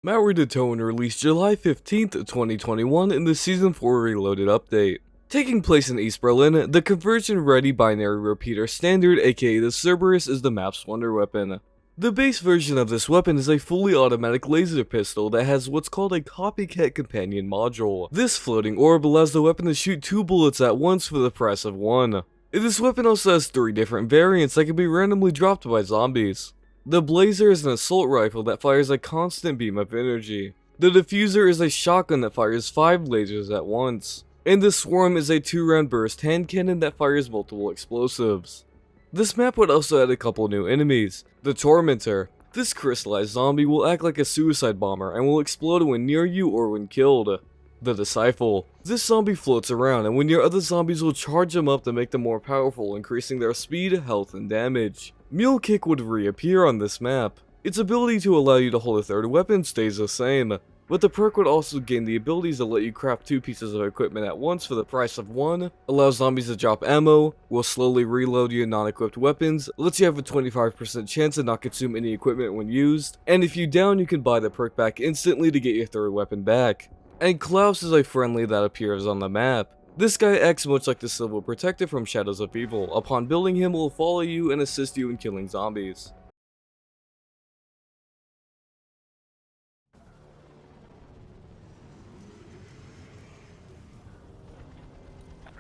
Malware to Toten released July 15th, 2021 in the Season 4 Reloaded update. Taking place in East Berlin, the conversion-ready binary repeater standard, aka the crbr-s, is the map's wonder weapon. The base version of this weapon is a fully automatic laser pistol that has what's called a copycat companion module. This floating orb allows the weapon to shoot 2 bullets at once for the price of 1. This weapon also has 3 different variants that can be randomly dropped by zombies. The Blazer is an assault rifle that fires a constant beam of energy. The Diffuser is a shotgun that fires 5 lasers at once. And the Swarm is a 2-round burst hand cannon that fires multiple explosives. This map would also add a couple new enemies. The Tormentor. This crystallized zombie will act like a suicide bomber and will explode when near you or when killed. The Disciple. This zombie floats around, and when your other zombies will charge them up to make them more powerful, increasing their speed, health, and damage. Mule Kick would reappear on this map. Its ability to allow you to hold a third weapon stays the same, but the perk would also gain the abilities to let you craft 2 pieces of equipment at once for the price of 1, allows zombies to drop ammo, will slowly reload your non-equipped weapons, lets you have a 25% chance to not consume any equipment when used, and if you down you can buy the perk back instantly to get your third weapon back. And Klaus is a friendly that appears on the map. This guy acts much like the Civil Protector from Shadows of Evil. Upon building him, will follow you and assist you in killing zombies.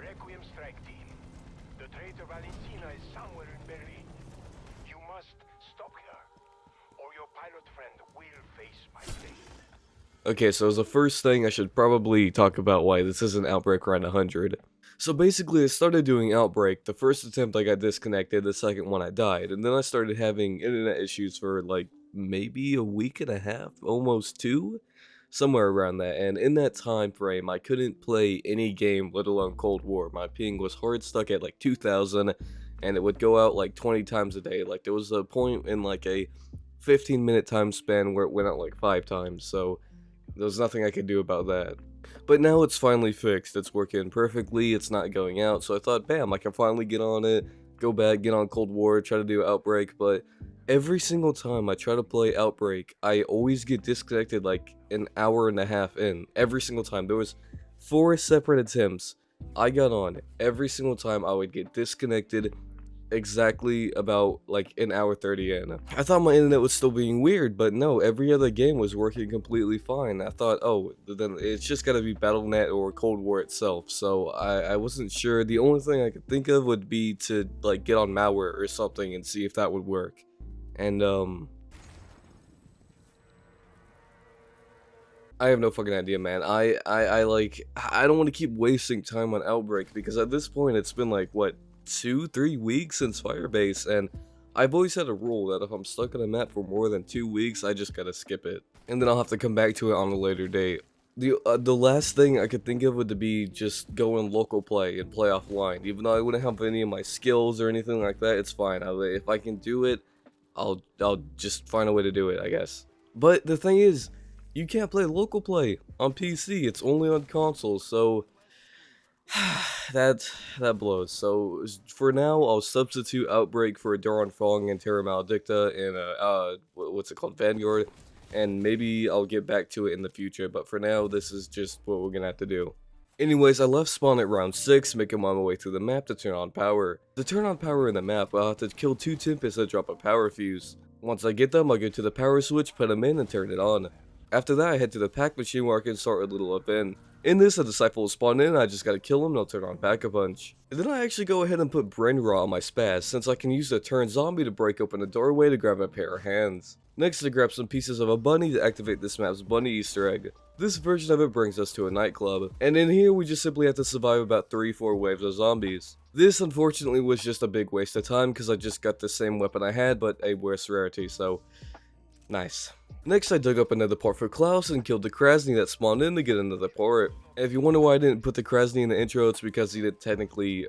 Requiem strike team. The traitor Valentina is somewhere in Berlin. You must stop her, or your pilot friend will face my fate. Okay, so as the first thing, I should probably talk about why this isn't Outbreak Round 100. So basically, I started doing Outbreak. The first attempt I got disconnected, the second one I died, and then I started having internet issues for like maybe a week and a half, almost 2, somewhere around that. And in that time frame, I couldn't play any game, let alone Cold War. My ping was hard stuck at like 2000, and it would go out like 20 times a day. Like there was a point in like a 15-minute time span where it went out like 5 times. So there was nothing I could do about that. But now it's finally fixed. It's working perfectly. It's not going out. So I thought, bam, I can finally get on it, go back, get on Cold War, try to do Outbreak. But every single time I try to play Outbreak, I always get disconnected like an hour and a half in. Every single time. There was 4 separate attempts. I got on. Every single time I would get disconnected exactly about like an hour 30 in. I thought my internet was still being weird, but no, every other game was working completely fine. I thought, oh, then it's just gotta be Battle.net or Cold War itself, so I wasn't sure. The only thing I could think of would be to like get on malware or something and see if that would work. And I have no fucking idea, man. I don't want to keep wasting time on Outbreak because at this point it's been like what, 2-3 weeks since Firebase, and I've always had a rule that if I'm stuck on a map for more than 2 weeks, I just gotta skip it, and then I'll have to come back to it on a later date. The last thing I could think of would be just go in local play and play offline. Even though I wouldn't have any of my skills or anything like that, it's fine. If I can do it, I'll just find a way to do it, I guess. But the thing is, you can't play local play on PC. It's only on consoles, so that blows. So for now, I'll substitute Outbreak for Dawn Fong and Terra Maledicta and what's it called, Vanguard, and maybe I'll get back to it in the future. But for now, this is just what we're gonna have to do. Anyways, I left spawn at round 6, making my way through the map to turn on power. To turn on power in the map, I'll have to kill 2 Tempests that drop a power fuse. Once I get them, I'll go to the power switch, put them in, and turn it on. After that, I head to the pack machine where I can start a little event. In this, a Disciple will spawn in, I just gotta kill him and I'll turn on Pack-a-Punch. And then I actually go ahead and put Brain Raw on my spaz, since I can use the turn zombie to break open a doorway to grab a pair of hands. Next, I grab some pieces of a bunny to activate this map's bunny Easter egg. This version of it brings us to a nightclub, and in here we just simply have to survive about 3-4 waves of zombies. This unfortunately was just a big waste of time because I just got the same weapon I had but a worse rarity, so nice. Next, I dug up another port for Klaus and killed the Krasny that spawned in to get another port. And if you wonder why I didn't put the Krasny in the intro, it's because he didn't technically,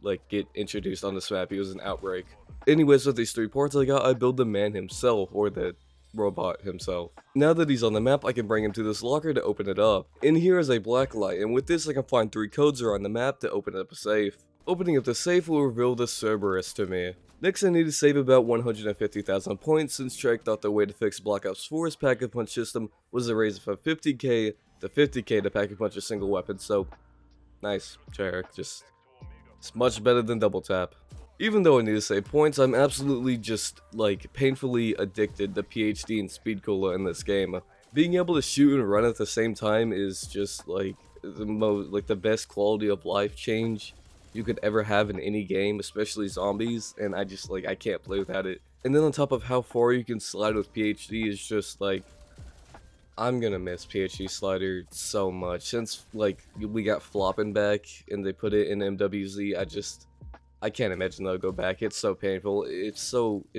like, get introduced on this map. He was an Outbreak. Anyways, with these 3 ports I got, I built the man himself, or the robot himself. Now that he's on the map, I can bring him to this locker to open it up. In here is a black light, and with this I can find 3 codes around the map to open up a safe. Opening up the safe will reveal the crbr-s to me. Next, I need to save about 150,000 points, since Treyarch thought the way to fix Black Ops 4's pack-a-punch system was to raise it from 50k to 50k to pack-a-punch a single weapon, so nice, Treyarch, just, it's much better than double tap. Even though I need to save points, I'm absolutely just, like, painfully addicted to PhD and Speed Cola in this game. Being able to shoot and run at the same time is just, like, the best quality of life change you could ever have in any game, especially zombies, and I can't play without it. And then on top of how far you can slide with PhD is just, like, I'm gonna miss PhD slider so much. Since, like, we got flopping back and they put it in MWZ, I can't imagine they'll go back. It's so painful. It's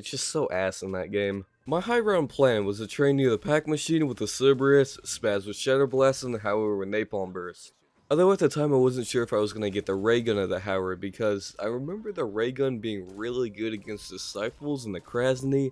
just so ass in that game. My high round plan was to train near the pack machine with the crbr-s, spaz with shatter blast, and the Howler with napalm burst. Although at the time I wasn't sure if I was going to get the ray gun of the Howler, because I remember the ray gun being really good against the Disciples and the Krasny,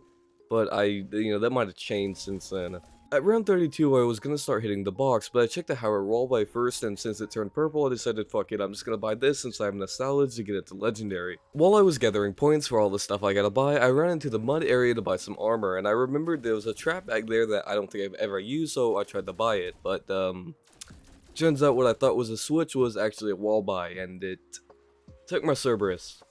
but that might have changed since then. At round 32 I was going to start hitting the box, but I checked the Howler roll by first, and since it turned purple I decided fuck it, I'm just going to buy this since I have enough salads to get it to legendary. While I was gathering points for all the stuff I gotta buy, I ran into the mud area to buy some armor, and I remembered there was a trap back there that I don't think I've ever used, so I tried to buy it, but turns out what I thought was a switch was actually a wall buy, and it took my crbr-s.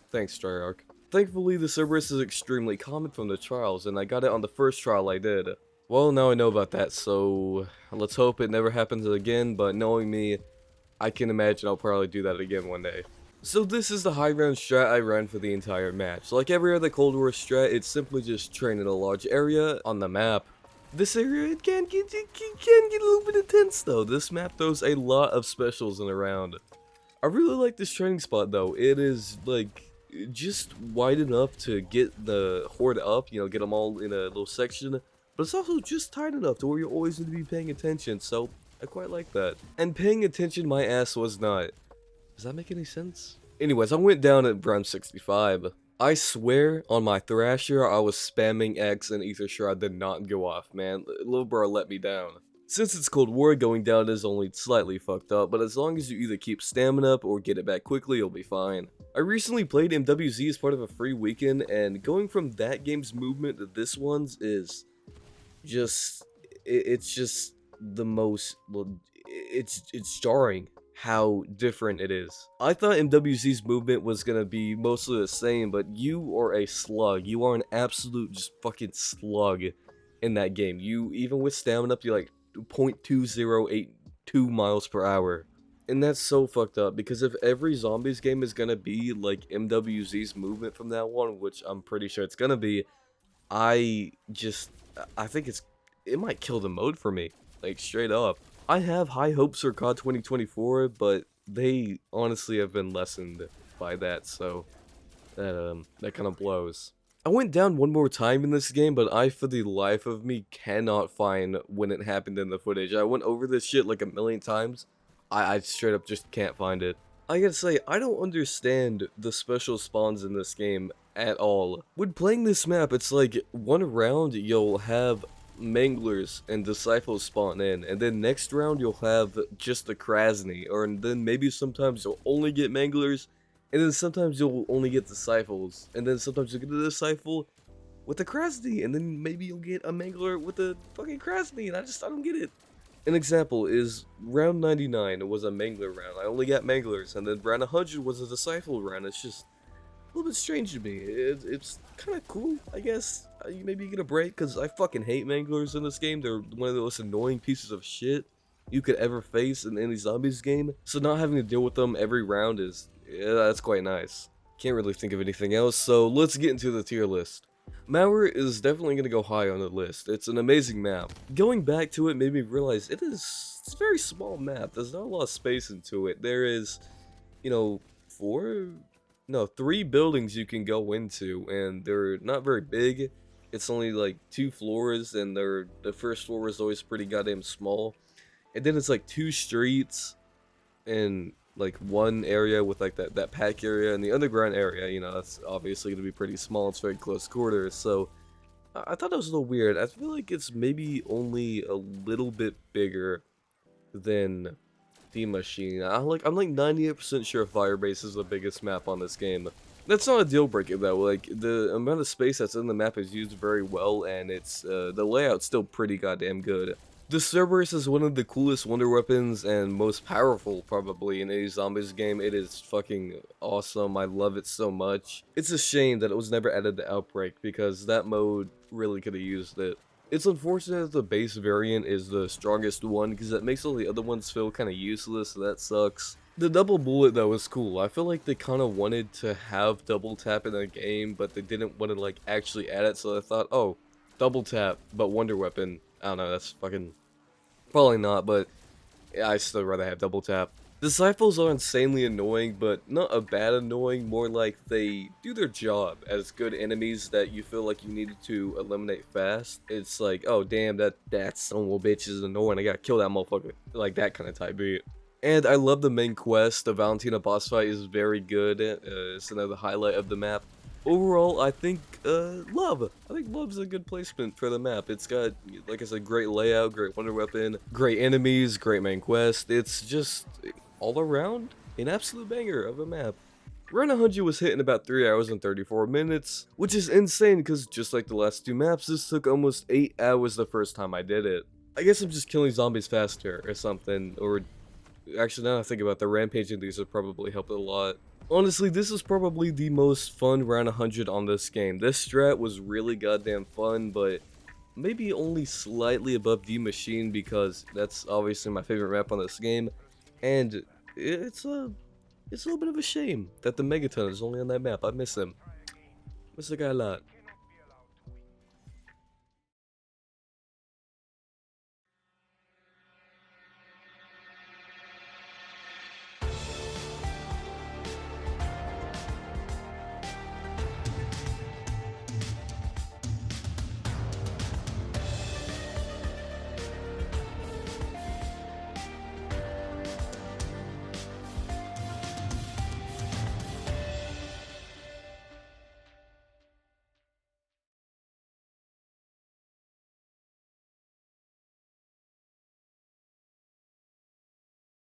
Thanks, Treyarch. Thankfully, the crbr-s is extremely common from the trials, and I got it on the first trial I did. Well, now I know about that, so let's hope it never happens again, but knowing me, I can imagine I'll probably do that again one day. So this is the high round strat I ran for the entire match. Like every other Cold War strat, it's simply just train in a large area on the map. This area, it can get a little bit intense though. This map throws a lot of specials in a round. I really like this training spot though. It is like just wide enough to get the horde up, get them all in a little section. But it's also just tight enough to where you always need to be paying attention, so I quite like that. And paying attention my ass was not. Does that make any sense? Anyways, I went down at round 65. I swear on my Thrasher I was spamming X and Ether Shroud did not go off, man. Little bro let me down. Since it's Cold War, going down is only slightly fucked up, but as long as you either keep stamina up or get it back quickly, you'll be fine. I recently played MWZ as part of a free weekend, and going from that game's movement to this one's is it's just the most, well, it's jarring how different it is. I thought MWZ's movement was gonna be mostly the same, but you are a slug. You are an absolute just fucking slug in that game. You, even with stamina up, you're like 0.2082 miles per hour. And that's so fucked up, because if every zombies game is gonna be like MWZ's movement from that one, which I'm pretty sure it's gonna be, I think it might kill the mode for me, like straight up. I have high hopes for COD 2024, but they honestly have been lessened by that, so that kind of blows. I went down one more time in this game, but I for the life of me cannot find when it happened in the footage. I went over this shit like a million times. I straight up just can't find it. I gotta say, I don't understand the special spawns in this game at all. When playing this map, it's like one round you'll have Manglers and Disciples spawn in, and then next round you'll have just the Krasny, or then maybe sometimes you'll only get Manglers, and then sometimes you'll only get Disciples, and then sometimes you'll get a Disciple with the Krasny, and then maybe you'll get a Mangler with the fucking Krasny, and I don't get it. An example is round 99 was a Mangler round. I only got Manglers, and then round 100 was a Disciple round. It's just a little bit strange to me. It's kind of cool, I guess. Maybe you get a break, because I fucking hate Manglers in this game. They're one of the most annoying pieces of shit you could ever face in any zombies game. So not having to deal with them every round that's quite nice. Can't really think of anything else, so let's get into the tier list. Mauer is definitely going to go high on the list. It's an amazing map. Going back to it made me realize it's a very small map. There's not a lot of space into it. There is, 3 buildings you can go into, and they're not very big. It's only like 2 floors, and the first floor is always pretty goddamn small. And then it's like 2 streets, and like one area with like that pack area, and the underground area, that's obviously going to be pretty small. It's very close quarters, so I thought that was a little weird. I feel like it's maybe only a little bit bigger than the machine. I'm like 98% sure Firebase is the biggest map on this game. That's not a deal breaker though. Like the amount of space that's in the map is used very well, and it's the layout's still pretty goddamn good. The Cerberus is one of the coolest wonder weapons and most powerful probably in any zombies game. It is fucking awesome. I love it so much. It's a shame that it was never added to Outbreak because that mode really could have used it. It's unfortunate that the base variant is the strongest one because that makes all the other ones feel kind of useless, so that sucks. The double bullet though is cool. I feel like they kind of wanted to have double tap in the game, but they didn't want to like actually add it, so I thought, oh, double tap, but wonder weapon. I don't know, that's fucking probably not, but yeah, I still rather have double tap. Disciples are insanely annoying, but not a bad annoying, more like they do their job as good enemies that you feel like you needed to eliminate fast. It's like, oh damn, that son of a bitch is annoying, I gotta kill that motherfucker. Like that kind of type beat. And I love the main quest, the Valentina boss fight is very good, it's another highlight of the map. Overall, I think, Love. I think Love's a good placement for the map. It's got, like I said, great layout, great wonder weapon, great enemies, great main quest. It's just, all around, an absolute banger of a map. Run 100 was hit in about 3 hours and 34 minutes, which is insane because just like the last two maps, this took almost 8 hours the first time I did it. I guess I'm just killing zombies faster or something, or actually now that I think about it, the rampaging these would probably help a lot. Honestly, this is probably the most fun round 100 on this game. This strat was really goddamn fun, but maybe only slightly above the machine because that's obviously my favorite map on this game, and it's a little bit of a shame that the Megaton is only on that map. I miss him. Miss the guy a lot.